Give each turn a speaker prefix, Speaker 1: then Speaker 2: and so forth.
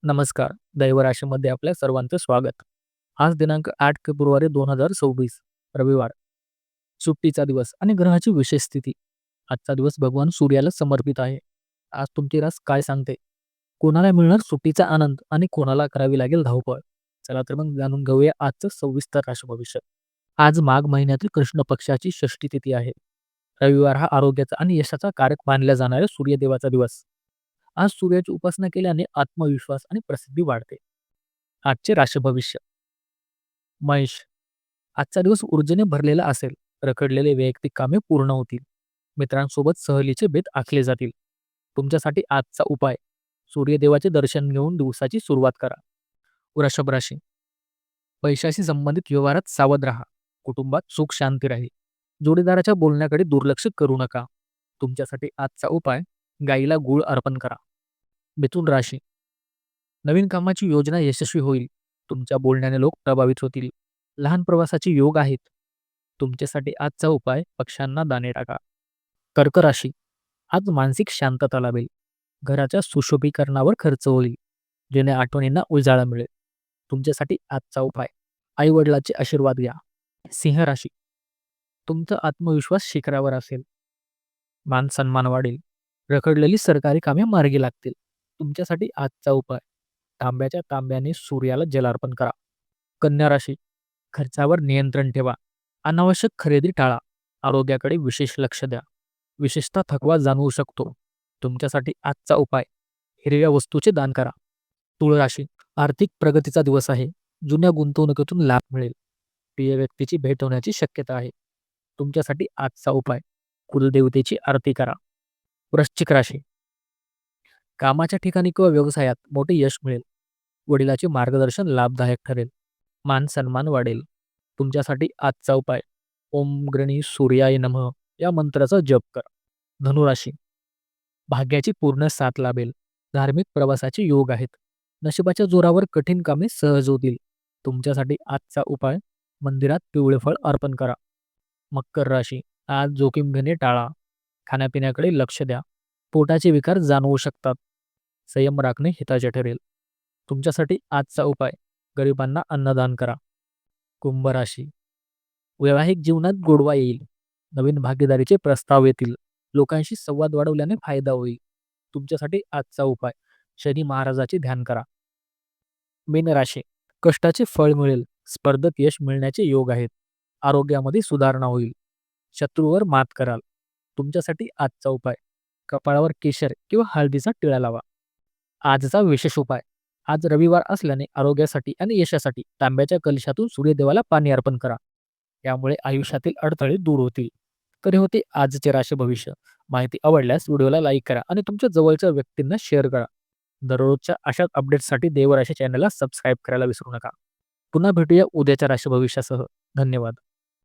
Speaker 1: नमस्कार. दैवराशीमध्ये आपल्या सर्वांचं स्वागत. आज दिनांक 8 फेब्रुवारी 2026 रविवार. सुट्टीचा दिवस आणि ग्रहाची विशेष स्थिती. आजचा दिवस भगवान सूर्याला समर्पित आहे. आज तुमची रास काय सांगते? कोणाला मिळणार सुट्टीचा आनंद आणि कोणाला करावी लागेल धावपळ? चला तर मग जाणून घेऊया आजचं सविस्तर राशी भविष्य. आज माघ महिन्यातील कृष्ण पक्षाची षष्ठी तिथी आहे. रविवार हा आरोग्याचा आणि यशाचा कारक मानला जाणाऱ्या सूर्यदेवाचा दिवस. आज सूर्याची उपासना केल्याने आत्मविश्वास आणि प्रसिद्धी वाढते. आजचे राशी भविष्य. मेष. आजचा दिवस ऊर्जेने भरलेला असेल. रखडलेले वैयक्तिक कामे पूर्ण होतील. मित्रांसोबत सहलीचे बेत आखले जातील. तुमच्यासाठी आजचा उपाय. सूर्यदेवाचे दर्शन घेऊन दिवसाची सुरुवात करा. वृषभ राशी. पैशाशी संबंधित व्यवहारात सावध राहा. कुटुंबात सुख शांती राहील. जोडीदाराच्या बोलण्याकडे दुर्लक्ष करू नका. तुमच्यासाठी आजचा उपाय. गाईला गूळ अर्पण करा. मिथुन राशी. नवीन कामाची योजना यशस्वी होईल. तुमच्या बोलण्याने लोक प्रभावित होतील. लहान प्रवासाचे योग आहेत. तुमच्यासाठी आजचा उपाय. पक्ष्यांना दाणे टाका. कर्क राशी. आज मानसिक शांतता लाभेल. घराच्या सुशोभीकरणावर खर्च होईल. जेणे आठवणींना उजाळा मिळेल. तुमच्यासाठी आजचा उपाय. आई वडिलांचे आशीर्वाद घ्या. सिंह राशी. तुमचा आत्मविश्वास शिखरावर असेल. मान सन्मान वाढेल. रखडलेली सरकारी कामे मार्गी लागतील. तुमच्यासाठी आजचा उपाय. तांब्याच्या तांब्याने सूर्याला जलार्पण करा. कन्या राशी. खर्चावर नियंत्रण ठेवा. अनावश्यक खरेदी टाळा. आरोग्याकडे विशेष लक्ष द्या. विशेषतः थकवा जाणवू शकतो. तुमच्यासाठी आजचा उपाय. हिरव्या वस्तूचे दान करा. तुळ राशी. आर्थिक प्रगतीचा दिवस आहे. जुन्या गुंतवणुकीतून लाभ मिळेल. प्रिय व्यक्तीची भेट होण्याची शक्यता आहे. तुमच्यासाठी आजचा उपाय. कुलदेवतेची आरती करा. वृश्चिक राशी. कामाच्या ठिकाणी किंवा व्यवसायात मोठे यश मिळेल. वडिलाचे मार्गदर्शन लाभदायक ठरेल. मान सन्मान वाढेल. तुमच्यासाठी आजचा उपाय. ओम ग्रणी सूर्याय नमः या मंत्राचा जप करा. धनुराशी. भाग्याची पूर्ण साथ लाभेल. धार्मिक प्रवासाचे योग आहेत. नशिबाच्या जोरावर कठीण कामे सहज होतील. तुमच्यासाठी आजचा उपाय. मंदिरात पिवळे फळ अर्पण करा. मकर राशी. आज जोखीम घेणे टाळा. खाण्यापिण्याकडे लक्ष द्या. पोटाचे विकार जाणवू शकतात. संयम राखणे हिताचे ठरेल. तुमच्यासाठी आजचा उपाय. गरिबांना अन्नदान करा. कुंभ राशी. वैवाहिक जीवनात गोडवा येईल. नवीन भागीदारीचे प्रस्ताव येतील. लोकांशी संवाद वाढवल्याने फायदा होईल. तुमच्यासाठी आजचा उपाय. शनी महाराजाचे ध्यान करा. मीन राशी. कष्टाचे फळ मिळेल. स्पर्धेत यश मिळण्याचे योग आहेत. आरोग्यामध्ये सुधारणा होईल. शत्रूवर मात कराल. तुमच्यासाठी आजचा उपाय. कपाळावर केशर किंवा हळदीचा टिळा लावा. आजचा विशेष उपाय. आज रविवार असल्याने आरोग्यासाठी आणि यशासाठी तांब्याच्या कलशातून सूर्यदेवाला पाणी अर्पण करा. यामुळे आयुष्यातील अडथळे दूर होतील. तर हे होते आजचे राशी भविष्य. माहिती आवडल्यास व्हिडिओला लाईक करा आणि तुमच्या जवळच्या व्यक्तींना शेअर करा. दररोजच्या अशाच अपडेट्ससाठी देवराशी चॅनलला सबस्क्राईब करायला विसरू नका. पुन्हा भेटूया उद्याच्या राशी भविष्यासह. धन्यवाद.